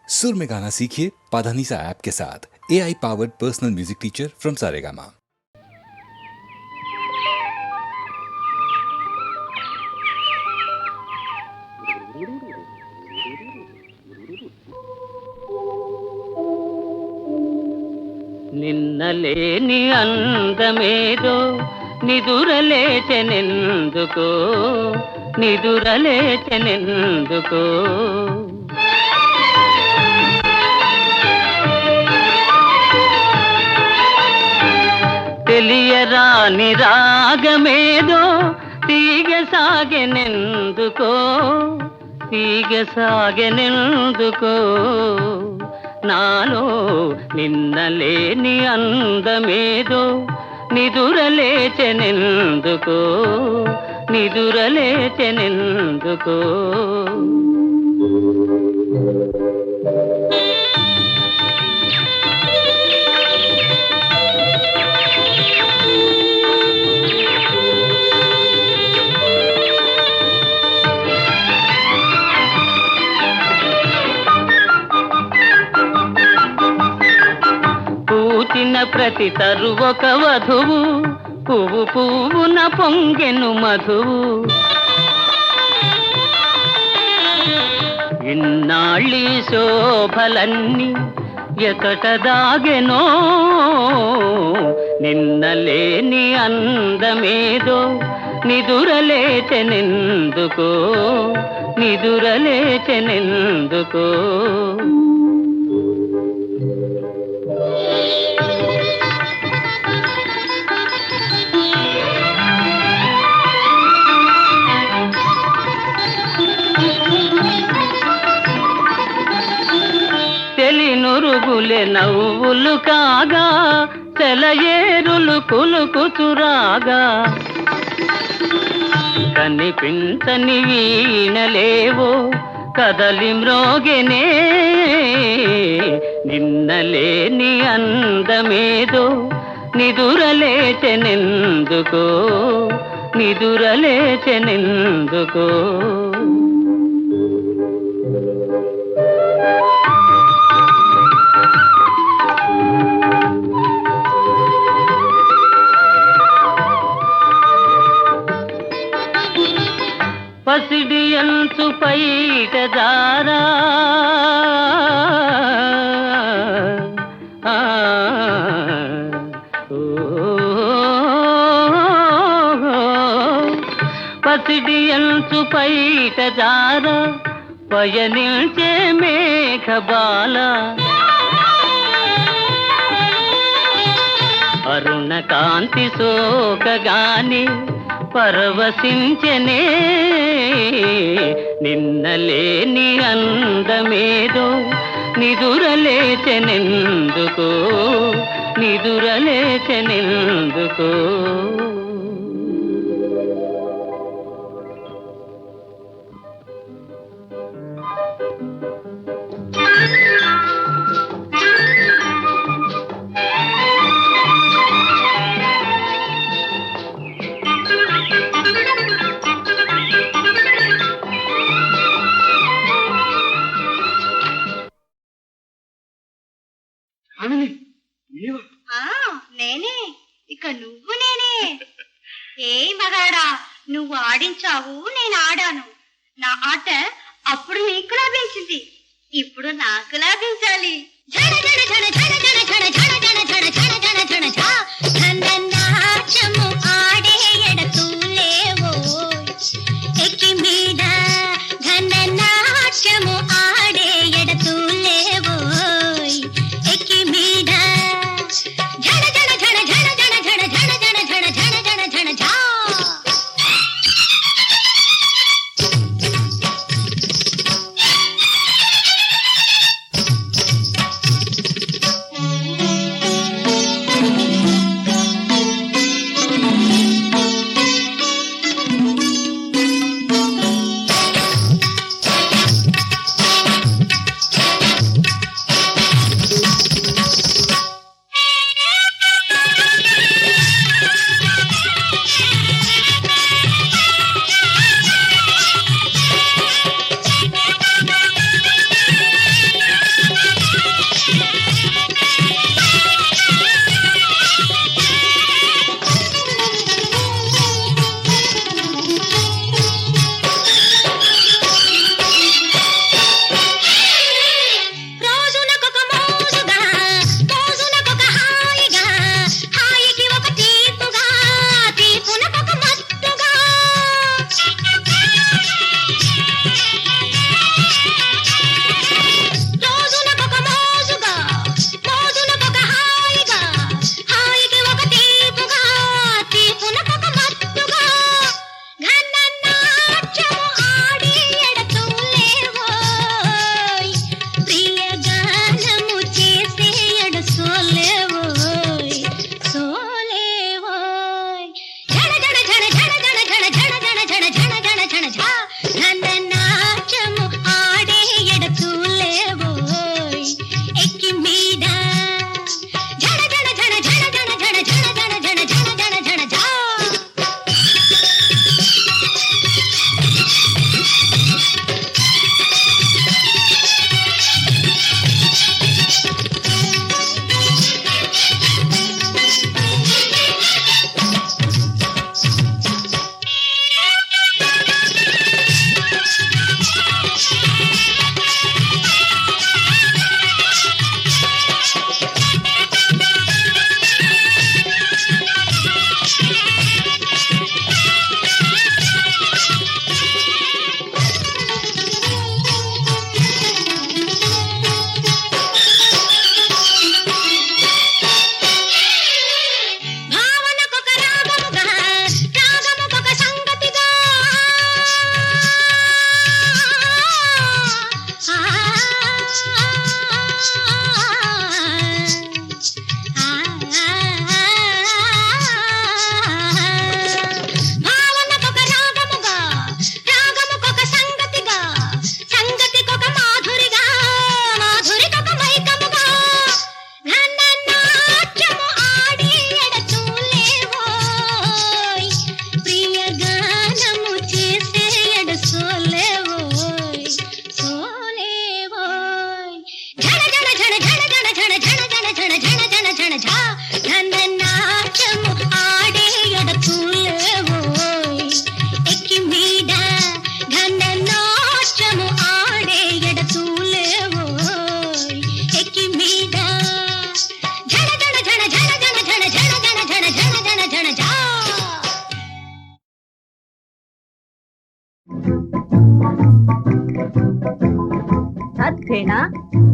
सुर में गाना सीखिए पाधानीसा ऐप के साथ। AI powered personal music teacher from Saregama. నిన్నలేని అందమేదో నిదురలేచెనెందుకో నిదురలేచెనెందుకో తెలియరాని రాగమేదో తీగ సాగెనెందుకో తీగ సాగెనెందుకో నాలో నిన్నలేని అందమేదో నిదురలేచెనెందుకో నిదురలేచెనెందుకో పూచిన ప్రతి తరువొక వధువు పువ్వు పువ్వున పొంగెను మధువు ఇన్నాళ్ళి శోభలన్నీ ఎకట దాగెనో నిన్నలేని అందమేదో నిదురలేచెనెందుకో నిదురలేచెనెందుకో నురుగులే నవ్వులు కాగా సెలయేరులు కులుకుతురాగా కనిపించని వీణలేవో కదలి మ్రోగెనే నిన్నలేని అందమేదో నిదురలేచెనెందుకో నిదురలేచెనెందుకో పసిడి అంచు పైట దారా పసిడి అంచు పైట దారా పయనిల్చే మేఘబాల అరుణ కాంతి సోకగాని పరవశించెనే నిన్నలేని అందమేదో నిదురలేచెనెందుకో నిదురలేచెనెందుకో నేనే ఇక నువ్వు నేనే. ఏ మగాడా, నువ్వు ఆడించావు, నేను ఆడాను. నా ఆట అప్పుడు నీకు లాభించింది, ఇప్పుడు నాకు లాభించాలి. ఝణ ఝణ ఝణ ఝణ ఝణ ఝణ ఝణ ఝణ ఝణ ఝణ ఝణ ఝణ ఝ ఘననాట్యము ఆడే ఎడతూలేవో ఎక్కి మీద ఘననాట్యము ఆడే ఎడతూలేవో ఎక్కి మీద ఝణ ఝణ ఝణ ఝణ ఝణ ఝణ ఝణ ఝణ ఝణ ఝణ ఝణ ఝణ ఝ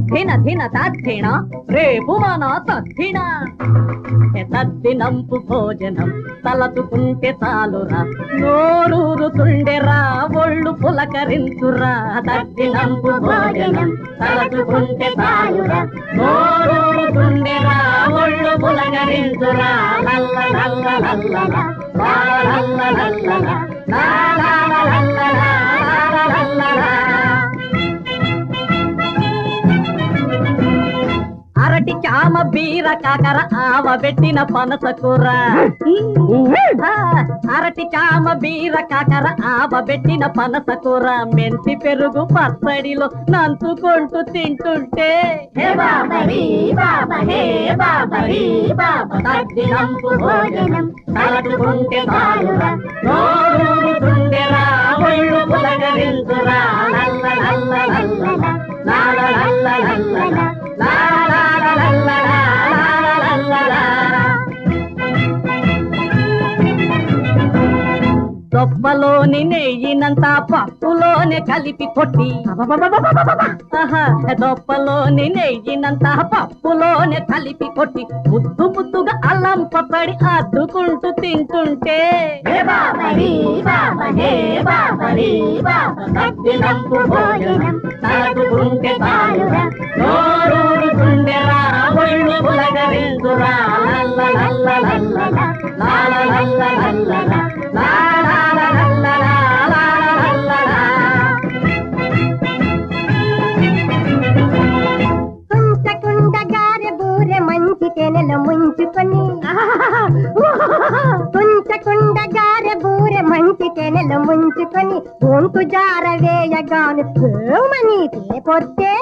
ధిన ధిన తద్ధిణ రేపు మన తద్దిన తద్దినంపు భోజనం తలచుకుంటే చాలురా నోరూరుతుండెరా ఒళ్ళు పులకరించురా తద్దినంపు భోజనం తలచుకుంటే చాలురా నోరూరుతుండెరా ఒళ్ళు పులకరించురా లల్ల లల్ల లల్ల లల్ల లల్ల లల్ల అరటి చామ బీర కాకర ఆవ పెట్టిన పనస కూర అరటి చామ బీర కాకర ఆవ పెట్టిన పనస కూర మెంతి పెరుగు పచ్చడిలో నంచుకుంటూ తింటుంటే హే బాబరీ బాబా హే బాబరీ బాబా తద్దినంపు భోజనం తలచుకుంటే చాలురా నోరూరుతుండెరా ఒళ్ళు పులకరించురా లల్ల లల్ల లల్ల లల్ల లల్ల దొప్పలోని నెయ్యినంత పప్పులోనే కలిపి కొట్టి దొప్పలోని నెయ్యినంత పప్పులోనే కలిపి కొట్టి ముద్దు ముద్దుగా అల్లం పప్పడి అద్దుకుంటూ తింటుంటే తద్దినంపు భోజనం తలచుకుంటే చాలురా నోరూరుతుండెరా ఒళ్ళు పులకరించురా లల్ల లల్ల లల్ల లాల లల్ల లల్ల కుంచకుండ గారె బూరె మంచి తెనెలు ముంచుకొని కుంచకుండ గారె బూరె మంచి తెనెలు ముంచుకొని గొంతు జార వేయగాను మని తేపొత్తే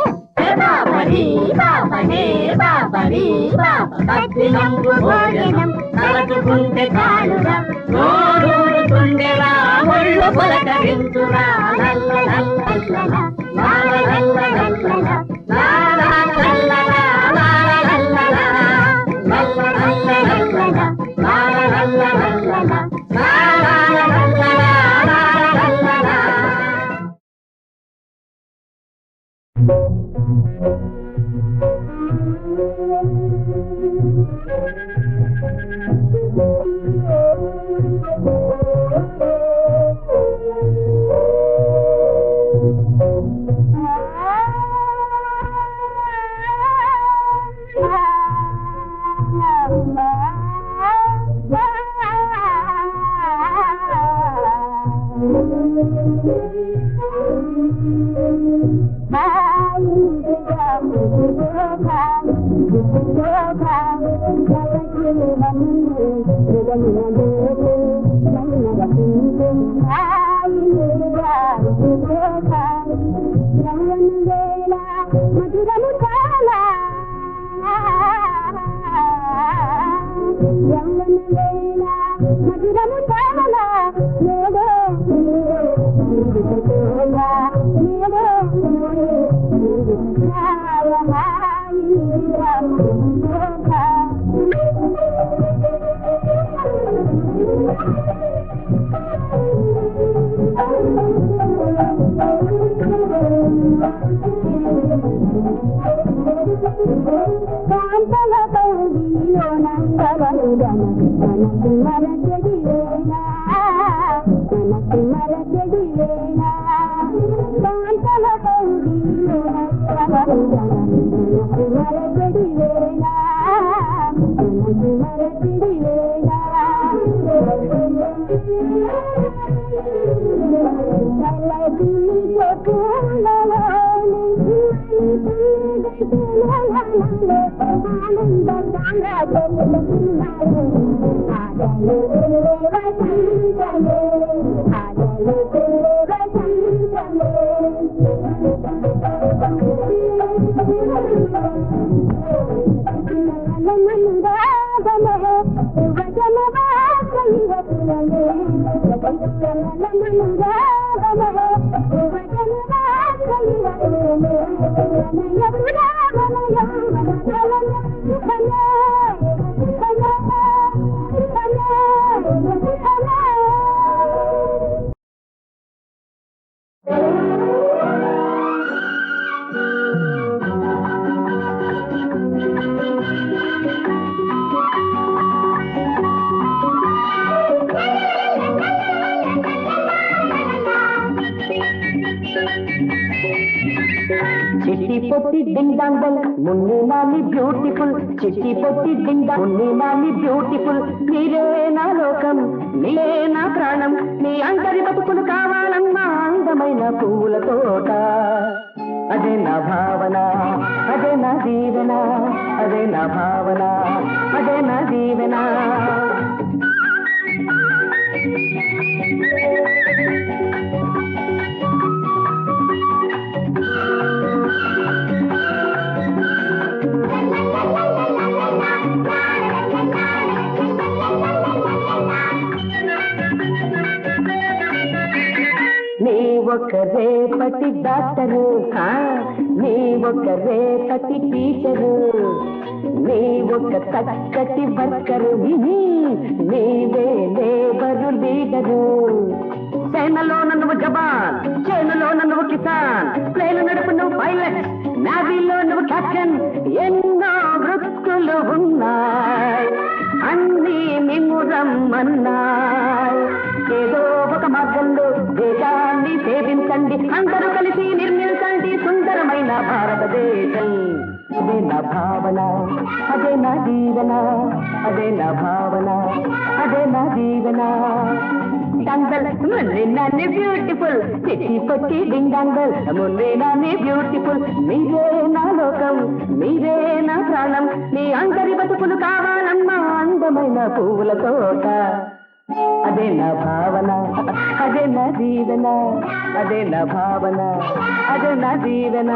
తద్దినంపు భోజనం తలచుకుంటే చాలురా నోరూరుతుండెరా ఒళ్ళు పులకరించురా లల్ల లల్ల లాల లల్ల లల్ల లాల లల్ల లాల లల్ల లల్ల లల్ల లాల లల్ల లల్ల లాల లల్ల పొట్టి ding dong bell Munni Nani beautiful చిట్టి పొట్టి ding dong Munni Nani beautiful మీరే నా లోకం మీరే నా ప్రాణం మీ అందరి బతుకులు కావాలన్నా అందమైన పువ్వుల తోట అదే నా భావన అదే నా దీవెన అదే నా భావన అదే నా దీవెన నీ ఒక రేపటి డాక్టరు నీ ఒక రేపటి టీచరు నీ ఒక చక్కటి వర్కరు నీవే లేబరు లీడరు సేనలో నువ్వు జవాన్ చేనులో నువ్వు కిసాన్ ప్లేను నడుపు నువ్వు పైలట్ నావీలో నువ్వు కెప్టెన్ ఎన్నో వృత్తులు ఉన్నాయి అన్నీ నిమ్మురమ్మన్నాయి ఏదో ఒక మార్గంలో దేశాన్ని సేవించండి అందరూ కలిసి నిర్మించండి సుందరమైన భారతదేశం అదే నా భావన అదే నా జీవన అదే నా భావన అదే నా జీవన డంగల్ మున్నే నాని బ్యూటిఫుల్ చిట్టి పొట్టి డింగ్ డంగల్ మున్నే నాని బ్యూటిఫుల్ మీరే నా లోకం మీరే నా ప్రాణం మీ అందరి బతుకులు కావాలమ్మా అందమైన పువ్వుల తోట అదే నా భావన అదే నా జీవన అదే నా భావన అదే నా జీవన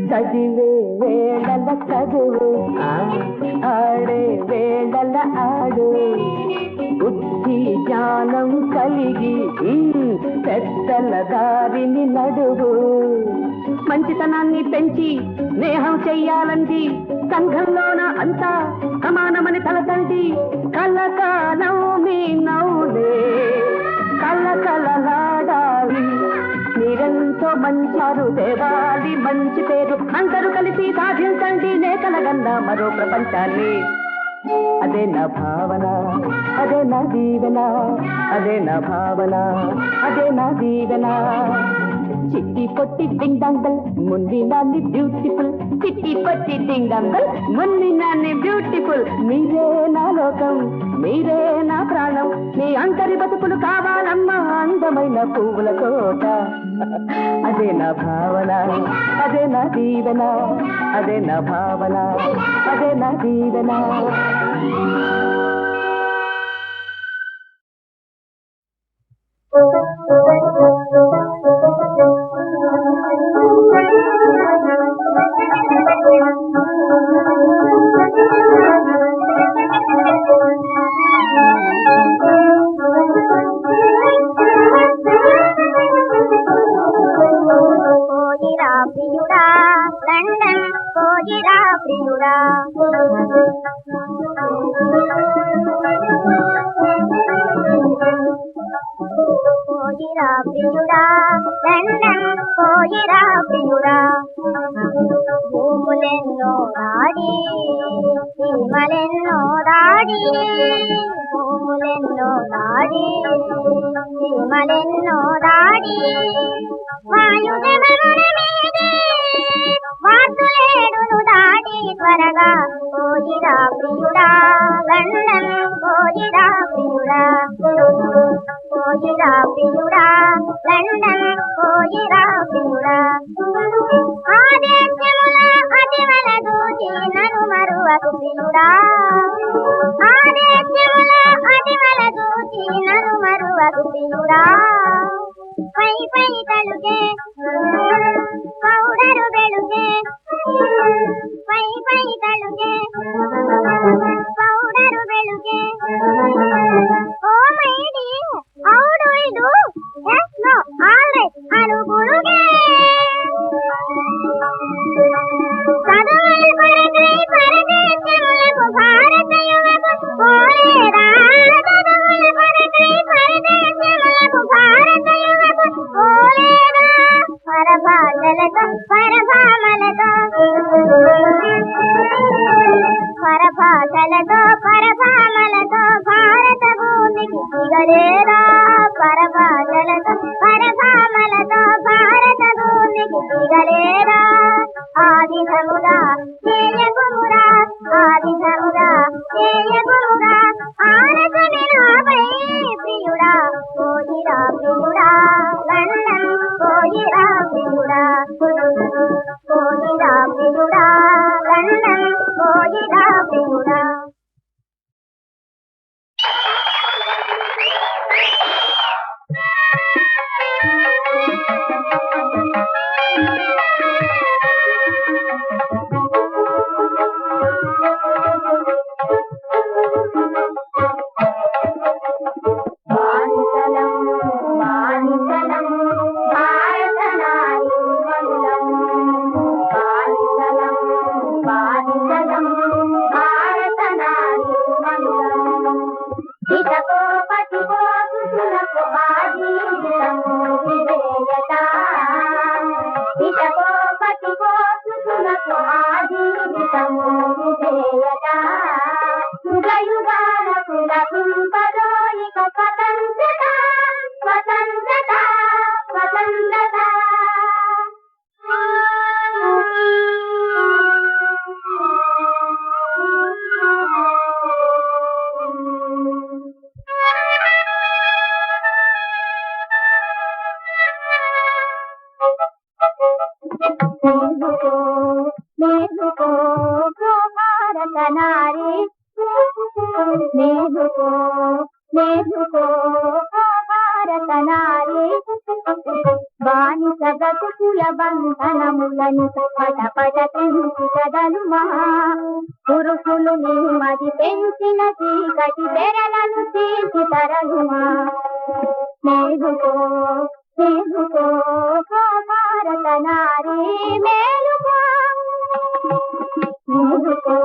చదివే వేళల చదువు ఆడే వేళల ఆడు బుద్ధి జ్ఞానం కలిగి పెద్దల దారిని నడువు మంచితనాన్ని పెంచి స్నేహం చెయ్యాలండి సంఘంలోన అంతా సమానమని తలతండి కలకాలం మీ నవ్వులే కలకలలాడాలి మీరెంతో మంచారు దేవాలి మంచి పేరు అందరూ కలిసి సాధించండి నేతలగన్నా మరో ప్రపంచాన్ని అదే నా భావన అదే నా జీవన అదే నా భావన అదే నా జీవన చిట్టి పొట్టి డింగ్ డంగల్ మున్ని నాన్ని బ్యూటిఫుల్ చిట్టి పొట్టి డింగ్ డంగల్ మున్ని నాన్ని బ్యూటిఫుల్ మీరే నా లోకం మీరే నా ప్రాణం మీ అందరి బతుకులు కావాలమ్మా అందమైన పువ్వుల తోట అదే నా భావన అదే నా జీవన అదే నా భావన అదే నా జీవన ప్రియుడా లండన్ పోయిరా ప్రియుడా పోయిరా ప్రియుడా లండన్ పోయిరా ప్రియుడా భూములెన్నో దాడి సీమలెన్నో దాడి భూములెన్నో దాడి సీమలెన్నో దాడి వాయుదేవనుడి మీదే వాసులేడును దాడి త్వరగా పోయిరా ప్రియుడా లండన్ పోయిరా ప్రియుడా పోయిరా ప్రియుడా లండన్ పోయిరా ప్రియుడా ఆ దేశముల అతివల దూచి నను మరువకు ప్రియుడా ఆ దేశముల అతివల దూచి నను మరువకు ప్రియుడా పై పై తలుగే పౌడరు వెలుగే పై పై తలుగే పౌడరు వెలుగే oh my dear how do I do yes no all right అనుగురుగే చదువుల కొరకై పరదేశములకు భారత యువకు పోలేదా చదువుల దిగలేదా పరభాషలతో పరభామలతో భారత భూమికి దిగలేదా ఆ విధముగా చేయకుమురా ఆ విధముగా చేయకుమురా ఆనకుని నాపై ప్రియుడా పోయిరా ప్రియుడా లండన్ పోయిరా ప్రియుడా పోయిరా ప్రియుడా లండన్ పోయిరా ప్రియుడా బానిసలం బానిసలం భారత నారీ మనులం బానిసలం బానిసలం భారత నారీ మనులం ఇటకో పతికో సుతులకు ఆ జీవితము విధేయత ఇటకో పతికో సుతులకు ఆ జీవితము విధేయత యుగయుగాలకు లభింపదో ఇక స్వతంత్రత స్వతంత్రత స్వతంత్రత మేలుకో భారత నారీ మేలుకో మేలుకో భారత నారీ బానిస బ్రతుకుల బంధనములను పటపట తెంచి కదలుమా పురుషులు నిమ్మది పెంచిన చీకటి తెరలను తీసి తరలుమా మేలుకో మేలుకో భారత నారీ మేలుకో మేలుకో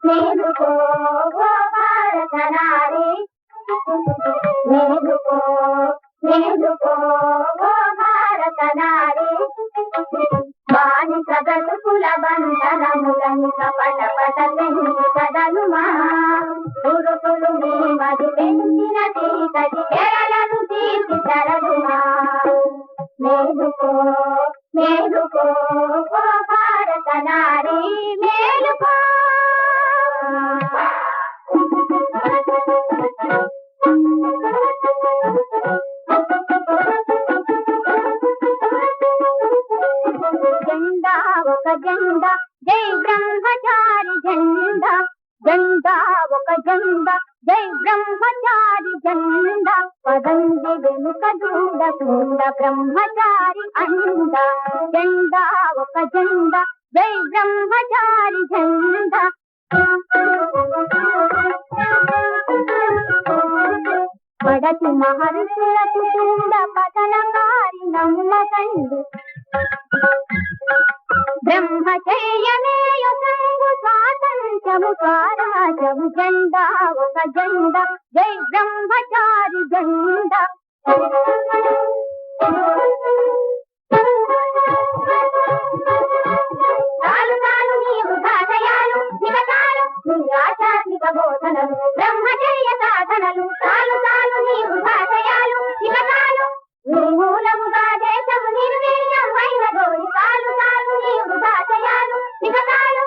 మేలుకో భారత నారీ మేలుకో మేలుకో భారత నారీ బానిస బ్రతుకుల బంధనములను పట పట తెంచి కదలుమా పురుషులు నిమ్మది పెంచిన చీకటి తెరలను తీసి తరలుమా మేలుకో మేలుకో భారత నారీ మేలుకో జెండా ఒక జెండా జై బ్రహ్మచారి జెండా జెండా ఒక జెండా జై బ్రహ్మచారి జెండా పదండి వెనుక దూడకుండా బ్రహ్మచారి అండ జెండా ఒక జెండా జై బ్రహ్మచారి జెండా పడతి మహర్షులకు కూడా పతనకారి నమ్మకండి బ్రహ్మచర్యమేయు సంగు స్వాతంత్రము స్వరాజము జెండా ఒక జెండా జై బ్రహ్మచారి జెండా చాలు చాలు నీవు భాషయాలు నిమతాలు నీ ఆధ్యాత్మిక బోధనలు బ్రహ్మచర్య సాధనలు చాలు చాలు నీవు భాషయాలు నిమతాలు నిర్మూలముగా దేశము నిర్వీర్యమైన గోరి చాలు చాలు నీవు భాషయాలు నిమతాలు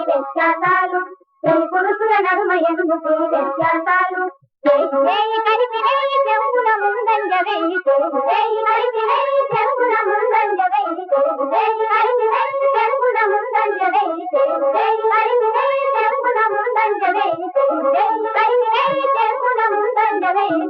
వ్యత్యాసాలు పురుషుల నడుమ ఎందుకు వ్యత్యాసాలు వేయి కలిపి వేయి చెవుల ముందంజ వేయి వేయి కలిపి వేయి చెవుల ముందంజ వేయి వేయి కలిపి వేయి చెవుల ముందంజ వేయి వేయి కలిపి వేయి చెవుల ముందంజ వేయి వేయి కలిపి వేయి చెవుల ముందంజ వేయి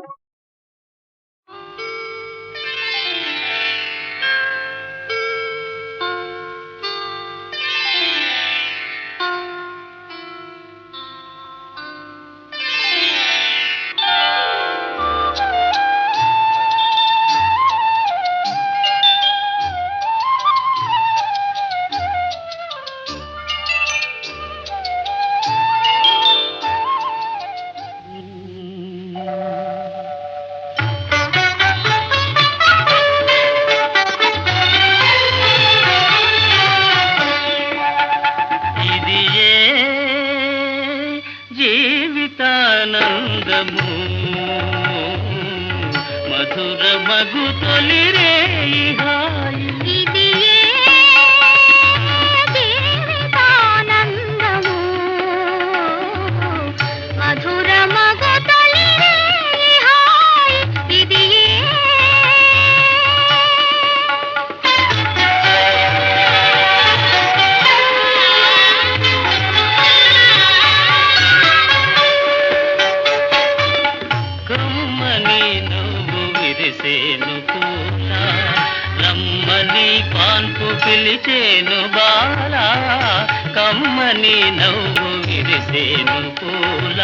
అందము మధుర మగు తొలి రేయి హాయి ఇది జీవితానందము మధుర మగు తొలి రేయి హాయి ఇది కమ్మని నువ్వు విరిసేను పూల రమ్మని పాన్పు పిలిచేను బాల కమ్మని నవ్వు విరిసేను పూల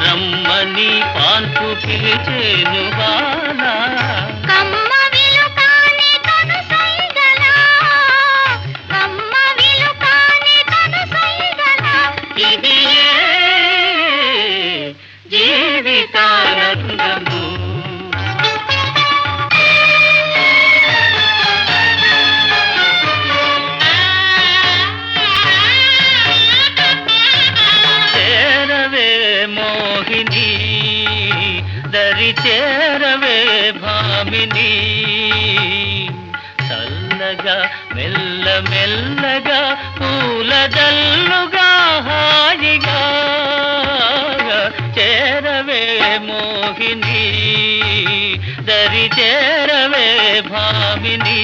రమ్మని పాన్పు పిలిచేను బాల కమ్మ విలుకాని తను సైగలా కమ్మ విలుకాని తను సైగలా ఇది జీవితానందము చేరవే మోహిని దరి చేరవే భామిని చల్లగా మెల్ల మెల్లగా పూలదల్లుగా హాయిగా చేరవే మోహిని దరి చేరవే భామిని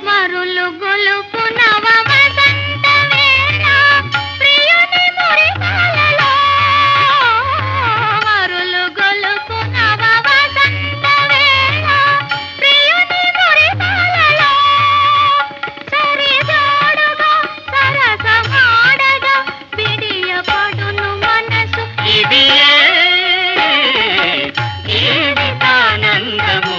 మరులు గొలుపు నవ వసంత వేళ ప్రియుని మురిపాలలో మరులు గొలుపు నవ వసంత వేళ ప్రియుని మురిపాలలో సరిజోడుగా సరసమాడగా బిడియపడును మనసు ఇది జీవితానందము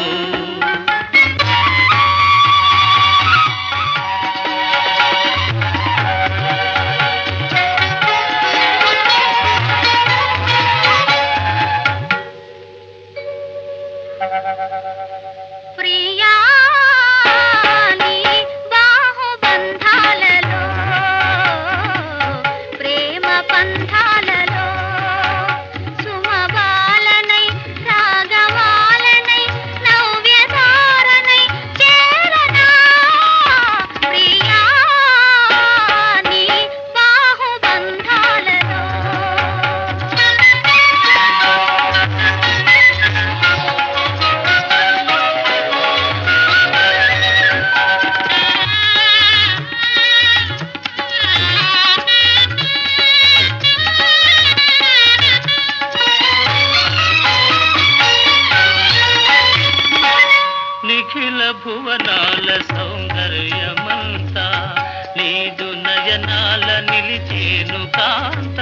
ప్రియా నీ బాహుబంధాలలో ప్రేమ పంథాలలో సుమబాలనై రాగమాలనై నవ్యధారనై చేరనా ప్రియా నీ బాహుబంధాలలో నిఖిల భువనాల సౌందర్యమంతా నీదు నయనాల నిలిచేను కాంత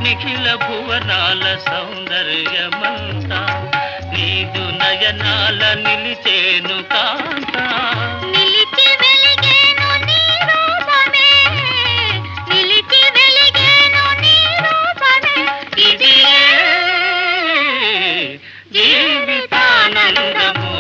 నిఖిల భువనాల సౌందర్యమంతా నీదు నయనాల నిలిచేను కాంత నిలిచి వెలిగేను నీ రూపమే నిలిచి వెలిగేను నీ రూపమే ఇది జీవితానందము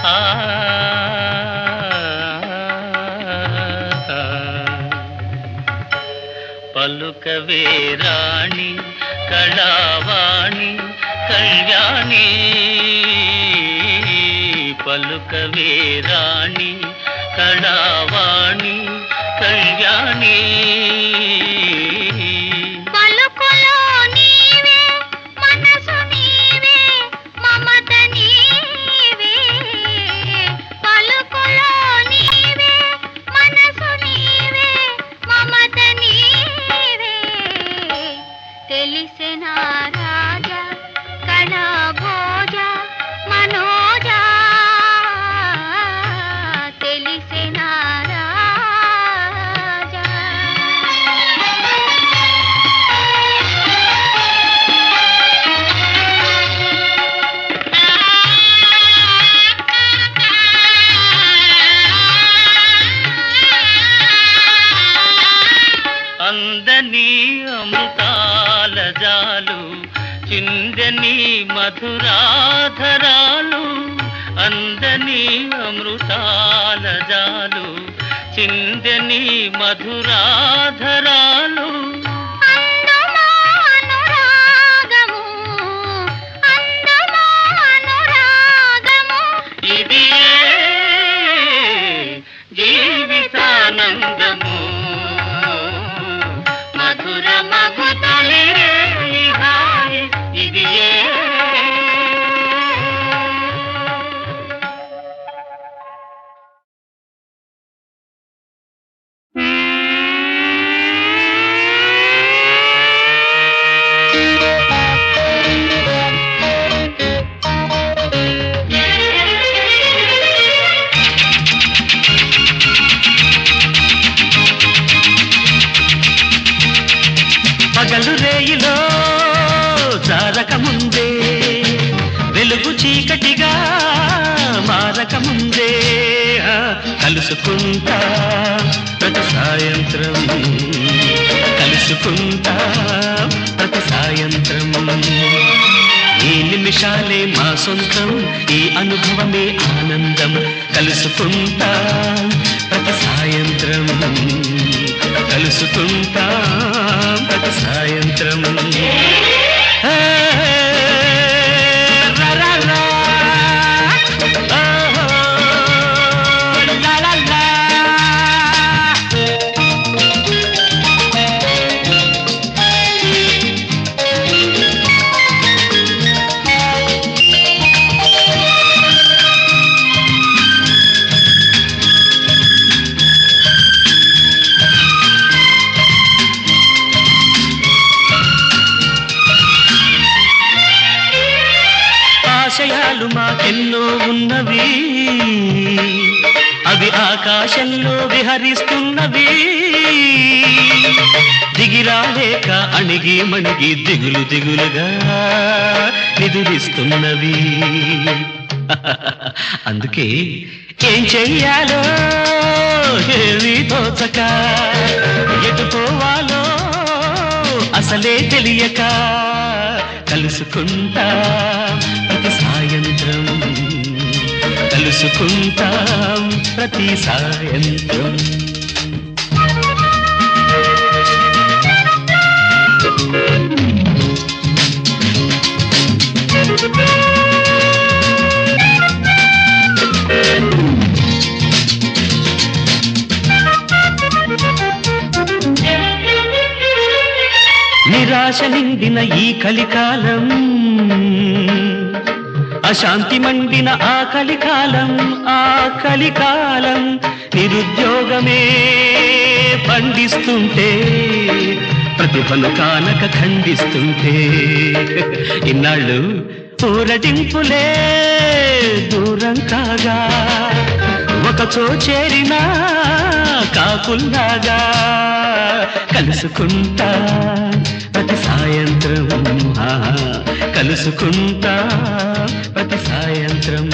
ఆ పలుకవే రాణి కళావాణి కళ్యాణి పలుకవే రాణి కళావాణి కళ్యాణి పలుకులో నీవే మనసు నీవే మమత నీవే పలుకులో నీవే మనసు నీవే తెలిసిన రాజా కళా భోజ మనోజా తెలిసిన రాజా అందని అమృతాల జాలు చిందని మధురాధరాలు అందని అమృతాల జాలు చిందని మధురాధరాలు అందమా అనురాగము అందమా అనురాగము ఇది జీవితానందము మధుర మగుతలే హాయి ఇది పగలు రేయిలో జారక ముందే వెలుగు చీకటిగా మారక ముందే కలుసుకుంటా ప్రతి సాయంత్రం కలుసుకుంటా ప్రతి సాయంత్రం ఈ నిమిషాలే మా సొంతం ఈ అనుభవమే ఆనందం కలుసుకుంటా ప్రతి సాయంత్రం కలుసుకుంటా ప్రతి సాయంత్రం రా రా రా. ఓహో, లా లా లా. ఆశయాలు మాకెన్నో ఉన్నవి అవి ఆకాశంలో విహరిస్తున్నవి దిగిరాలేక అణిగి మణిగి దిగులు దిగులుగా నిదురిస్తున్నవి అందుకే ఏం చెయ్యాలో ఏమీ తోచక ఎటు పోవాలో అసలే తెలియక కలుసుకుంటా ప్రతి సాయంత్రం కలుసుకుంటాం ప్రతి సాయంత్రం నిరాశ నిండిన ఈ కలికాలం అశాంతి మండిన ఆ కలికాలం నిరుద్యోగమే పండిస్తుంటే ప్రతిభను కానక ఖండిస్తుంటే ఇన్నాళ్ళు ఊరటింపులే దూరం కాగా ఒకచో చేరినా కాకుల్లాగా కలుసుకుంటా ప్రతి సాయంత్రం కలుసుకుంటా ప్రతి సాయంత్రం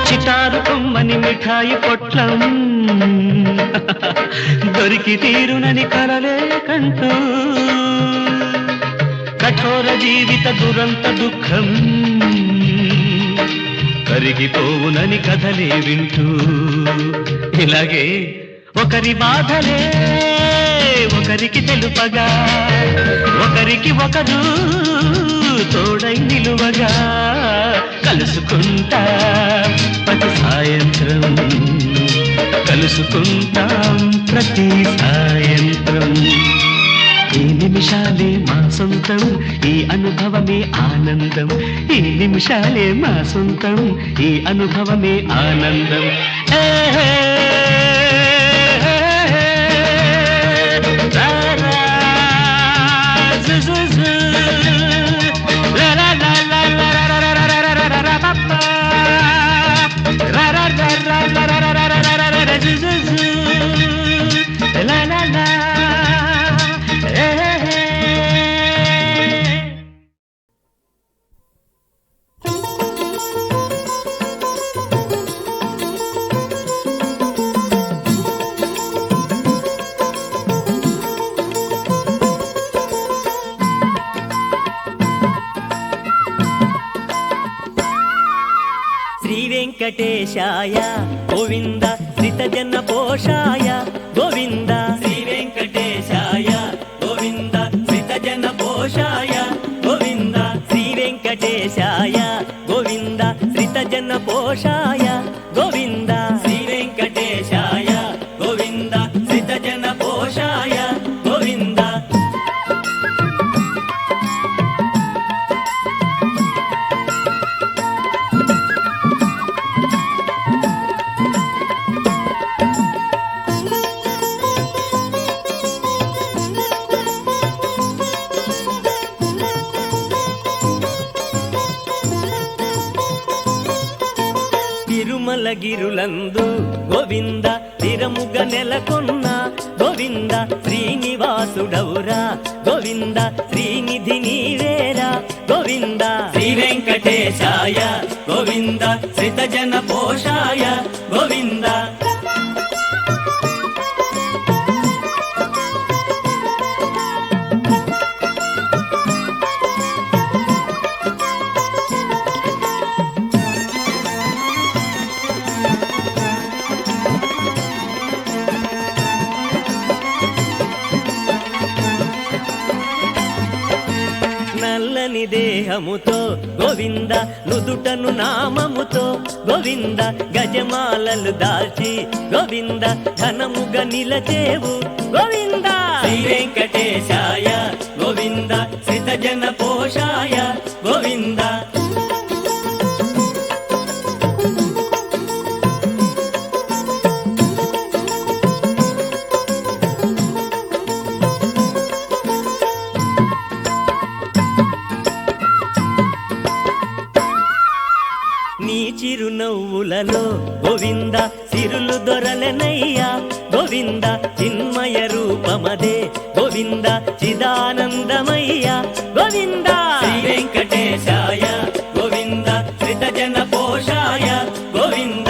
చిటారు కొమ్మని మిఠాయి పొట్లం దొరికి తీరునని కలలే కంటూ కఠోర జీవిత దురంత దుఃఖం కరిగిపోవునని కథలే వింటూ ఇలాగే ఒకరి బాధలే ఒకరికి తెలుపగా ఒకరికి ఒకరు తోడై నిలువగా కలుసుకుంటా ప్రతి సాయంత్రం కలుసుకుంటాం ప్రతి సాయంత్రం ఈ నిమిషాలే మా సొంతం, ఈ అనుభవమే ఆనందం. ఈ నిమిషాలే మా సొంతం, ఈ అనుభవమే ఆనందం. ఏ వెంకటేశాయ గోవింద శ్రితజన పోషాయ గోవింద. శ్రీ వెంకటేశాయ గోవింద శ్రితజన పోషాయ గోవింద. శ్రీ వెంకటేశాయ గోవింద శ్రితజన పోషాయ గోవింద. శ్రీ వెంకటేశాయ గోవింద శ్రితజన పోషాయ గోవింద. గిరులందు గోవింద తిరముగ నెలకొన్న గోవింద. శ్రీనివాసుడౌరా గోవింద శ్రీనిధి నీవేరా గోవింద. శ్రీ వెంకటేశాయ గోవింద శ్రితజన పోషాయ గోవింద. నల్లని దేహముతో గోవింద నుదుటను నామముతో గోవింద. గజమాలలు దాల్చి గోవింద ఘనముగ నిలచేవు గోవింద. శ్రీ వెంకటేశాయ గోవింద శ్రితజన పోషాయ గోవింద. చిరునవ్వులలో గోవింద సిరులు దొరలనయ్యా గోవింద. చిన్మయ రూపమదే గోవింద చిదానందమయ్యా గోవింద. శ్రీ వెంకటేశాయ గోవింద శ్రితజన పోషాయ గోవింద.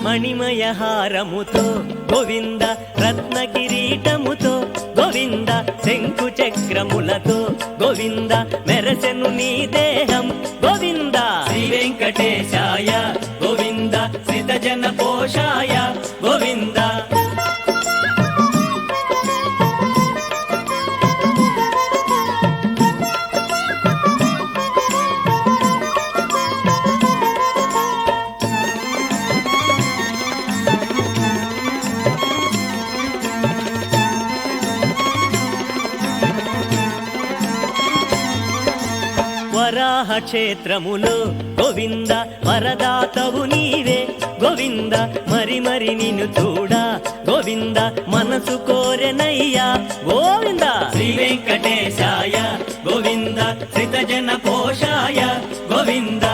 మణిమయ హారముతో గోవింద రత్న కిరీటముతో గోవింద. శంకు చక్రములతో గోవింద మెరసెను నీ దేహం గోవింద. శ్రీ వెంకటేశాయ గోవింద శ్రితజన పోషాయ గోవింద. వరాహ క్షేత్రములో గోవింద వరదాతవు నీవే గోవింద. మరి మరి నిన్ను చూడా గోవింద మనసు కోరెనయ్యా గోవింద. శ్రీ వెంకటేశాయ గోవింద శ్రితజన పోషాయ గోవింద.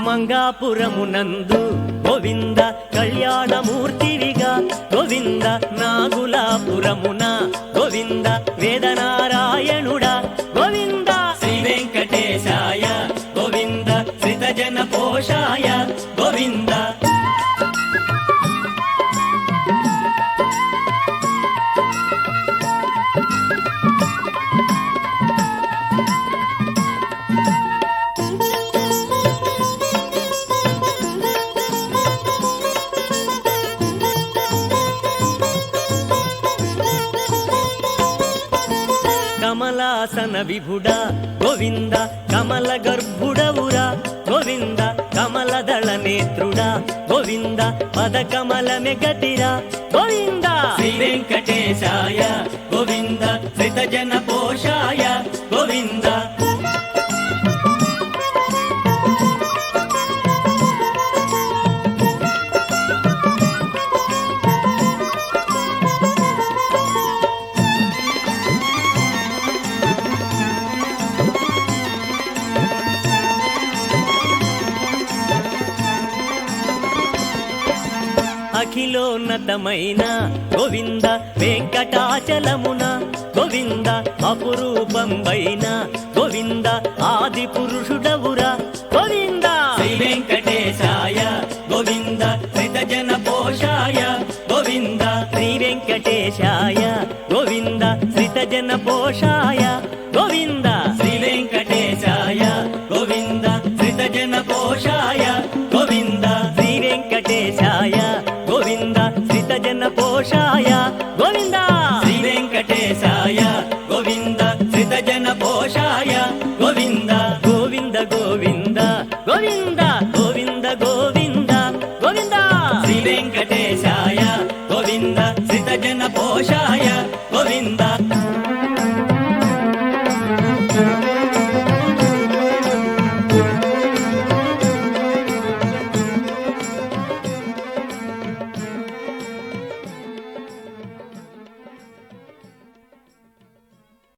మంగాపురమునందు గోవింద కళ్యాణమూర్తివిగా గోవింద. నాగులాపురమున గోవింద వేదనారాయణుడా గోవింద. శ్రీ వెంకటేశాయ గోవింద శ్రితజన పోషాయ కమలాసన విభుడా గోవింద కమల గర్భుడవురా గోవింద కమలదళ నేత్రుడా గోవింద పద కమల మెగతిరా గోవింద శ్రీ వెంకటేశాయ గోవింద శ్రిత జన పోషాయ గోవింద అఖిలోన్నతమైన గోవింద వెంకటాచలమున గోవింద అపురూపంబైన గోవింద ఆది పురుషుడవురా గోవింద శ్రీ వెంకటేశాయ గోవింద శ్రిత జన పోషాయ గోవింద శ్రీ వెంకటేశాయ గోవింద శ్రిత జన పోషాయ గోవింద శ్రీ వెంకటేశాయ గోవింద శ్రిత జన పోషాయ గోవింద శ్రీ వెంకటేశాయ గోవింద శ్రిత జన పోషాయ గోవింద శ్రీ వెంకటేశాయ గోవింద శ్రిత జన పోషాయ గోవింద గోవింద గోవింద గోవింద గోవింద గోవింద గోవింద శ్రీ వెంకటేశాయ గోవింద శ్రిత జన పోషాయ గోవింద